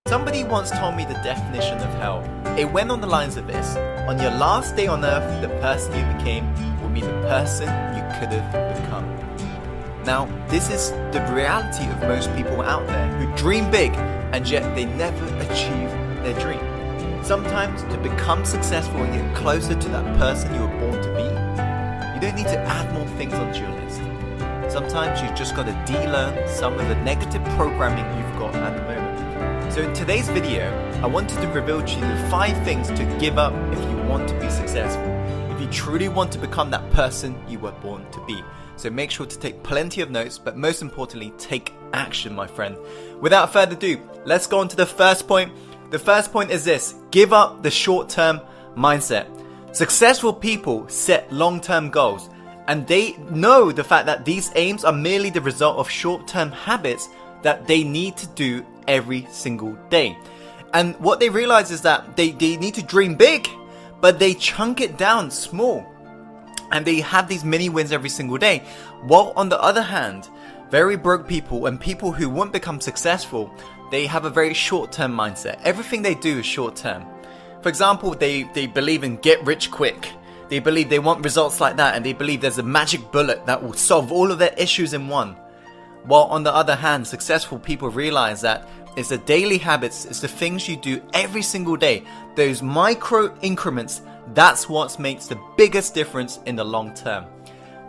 Somebody once told me the definition of hell. It went on the lines of this: on your last day on earth, the person you became will be the person you could have become. Now, this is the reality of most people out there who dream big and yet they never achieve their dream. Sometimes to become successful and get closer to that person you were born to be, you don't need to add more things onto your list. Sometimes you just got to de-learn some of the negative programming you've got at the moment. So in today's video, I wanted to reveal to you the 5 things to give up if you want to be successful, if you truly want to become that person you were born to be. So make sure to take plenty of notes, but most importantly, take action, my friend. Without further ado, let's go on to the first point. The first point is this: give up the short-term mindset. Successful people set long-term goals, and they know the fact that these aims are merely the result of short-term habits that they need to do every single day. And what they realize is that they need to dream big, but they chunk it down small. And they have these mini wins every single day. While on the other hand, very broke people and people who won't become successful, they have a very short-term mindset. Everything they do is short-term. For example, they believe in get rich quick. They believe they want results like that, and they believe there's a magic bullet that will solve all of their issues in one. While on the other hand, successful people realize that it's the daily habits, it's the things you do every single day, those micro increments, that's what makes the biggest difference in the long term.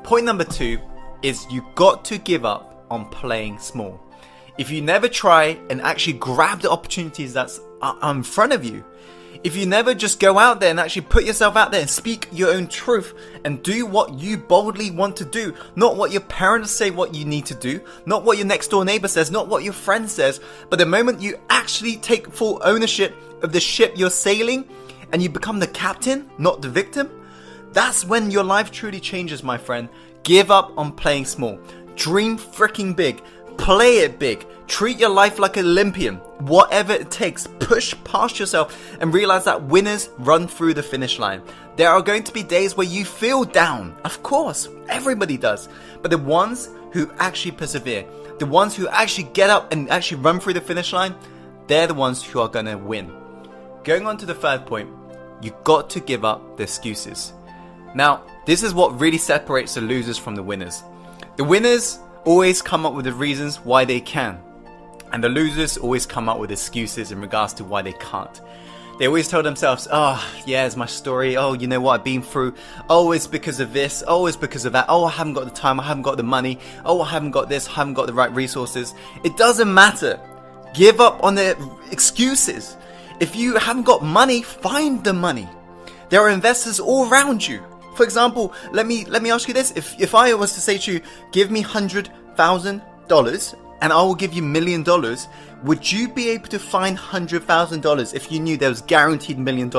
Point number 2 is you got to give up on playing small. If you never try and actually grab the opportunities that's in front of you, if you never just go out there and actually put yourself out there and speak your own truth and do what you boldly want to do, not what your parents say what you need to do, not what your next door neighbor says, not what your friend says, but the moment you actually take full ownership of the ship you're sailing and you become the captain, not the victim, that's when your life truly changes, my friend. Give up on playing small. Dream freaking big. Play it big. Treat your life like an Olympian. Whatever it takes, push past yourself and realize that winners run through the finish line. There are going to be days where you feel down. Of course, everybody does. But the ones who actually persevere, the ones who actually get up and actually run through the finish line, they're the ones who are going to win. Going on to the third point, you got to give up the excuses. Now, this is what really separates the losers from the winners. The winners always come up with the reasons why they can, and the losers always come up with excuses in regards to why they can't. They always tell themselves, oh yeah, it's my story, oh you know what I've been through, oh it's because of this, oh it's because of that, oh I haven't got the time, I haven't got the money, oh I haven't got this, I haven't got the right resources. It doesn't matter. Give up on the excuses. If you haven't got money, find the money. There are investors all around you. For example, let me ask you this. If I was to say to you, give me $100,000 and I will give you $1 million, would you be able to find $100,000 if you knew there was guaranteed $1 million?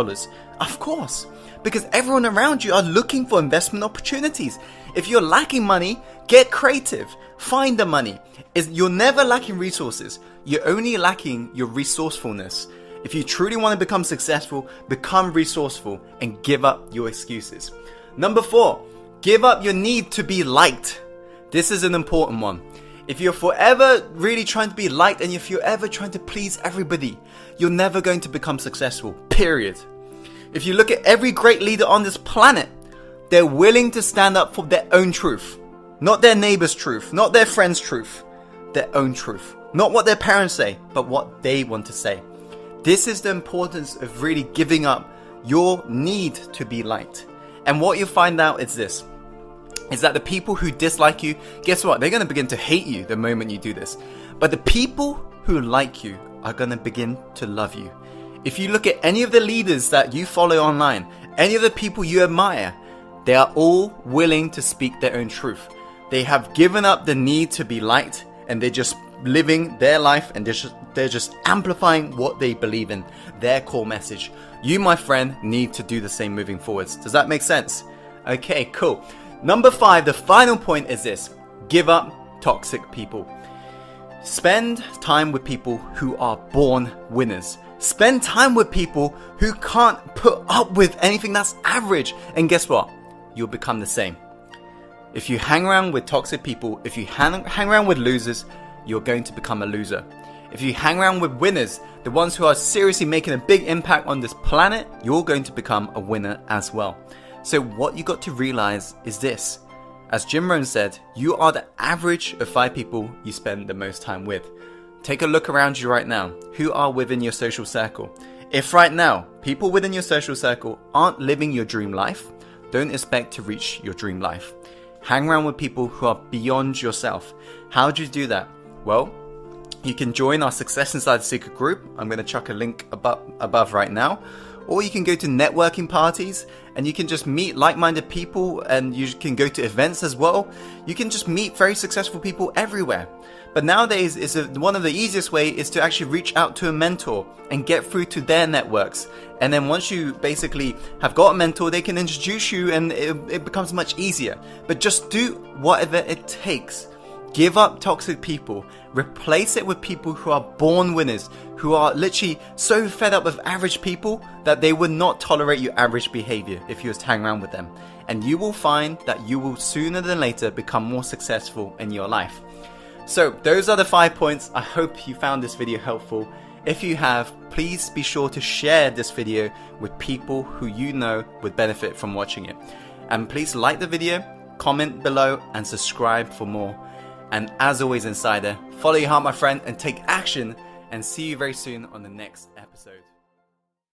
Of course, because everyone around you are looking for investment opportunities. If you're lacking money, get creative. Find the money. You're never lacking resources. You're only lacking your resourcefulness. If you truly want to become successful, become resourceful and give up your excuses. Number 4, give up your need to be liked. This is an important one. If you're forever really trying to be liked and if you're ever trying to please everybody, you're never going to become successful, period. If you look at every great leader on this planet, they're willing to stand up for their own truth. Not their neighbor's truth, not their friend's truth, their own truth. Not what their parents say, but what they want to say. This is the importance of really giving up your need to be liked. And what you'll find out is this, is that the people who dislike you, guess what? They're going to begin to hate you the moment you do this. But the people who like you are going to begin to love you. If you look at any of the leaders that you follow online, any of the people you admire, they are all willing to speak their own truth. They have given up the need to be liked and they're just living their life and they're just amplifying what they believe in, their core message. You, my friend, need to do the same moving forwards. Does that make sense? Okay, cool. Number 5, the final point is this: give up toxic people. Spend time with people who are born winners. Spend time with people who can't put up with anything that's average. And guess what? You'll become the same. If you hang around with toxic people, if you hang around with losers, you're going to become a loser. If you hang around with winners, the ones who are seriously making a big impact on this planet, you're going to become a winner as well. So what you got to realize is this. As Jim Rohn said, you are the average of 5 people you spend the most time with. Take a look around you right now. Who are within your social circle? If right now, people within your social circle aren't living your dream life, don't expect to reach your dream life. Hang around with people who are beyond yourself. How do you do that? Well, you can join our Success Inside the Secret group. I'm going to chuck a link above right now. Or you can go to networking parties and you can just meet like-minded people, and you can go to events as well. You can just meet very successful people everywhere. But nowadays, one of the easiest way is to actually reach out to a mentor and get through to their networks. And then once you basically have got a mentor, they can introduce you and it becomes much easier. But just do whatever it takes. Give up toxic people, replace it with people who are born winners, who are literally so fed up with average people that they would not tolerate your average behavior if you was to hang around with them. And you will find that you will sooner than later become more successful in your life. So those are the 5 points. I hope you found this video helpful. If you have, please be sure to share this video with people who you know would benefit from watching it. And please like the video, comment below, and subscribe for more. And as always, Insider, follow your heart, my friend, and take action, and see you very soon on the next episode.